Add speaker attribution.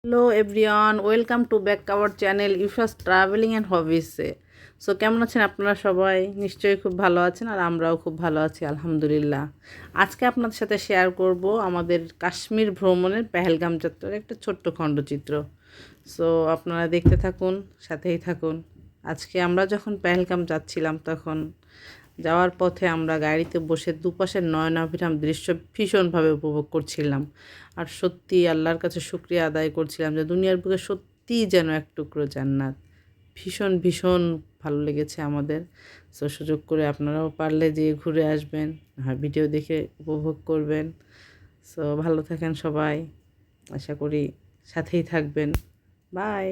Speaker 1: Hello everyone, welcome to back our channel ইউফাস travelling and হবিসে। So কেমন আছেন আপনারা? সবাই নিশ্চয়ই খুব ভালো আছেন, আর আমরাও খুব ভালো আছি আলহামদুলিল্লাহ। আজকে আপনাদের সাথে শেয়ার করব আমাদের কাশ্মীর ভ্রমণের পেহেলগাম যাত্রার একটা ছোট্ট খণ্ডচিত্র। সো আপনারা দেখতে থাকুন, সাথেই থাকুন। আজকে আমরা যখন পেহেলগাম যাচ্ছিলাম, তখন যাওয়ার পথে আমরা গাড়িতে বসে দুপাশের নয়নাভিরাম দৃশ্য ভীষণভাবে উপভোগ করছিলাম। আর সত্যি আল্লাহর কাছে শুকরিয়া আদায় করছিলাম যে দুনিয়ার বুকে সত্যিই যেন এক টুকরো জান্নাত। ভীষণ ভীষণ ভালো লেগেছে আমাদের। সো সুযোগ করে আপনারাও পারলে যেয়ে ঘুরে আসবেন, ভিডিও দেখে উপভোগ করবেন। সো ভালো থাকেন সবাই, আশা করি সাথেই থাকবেন। বাই।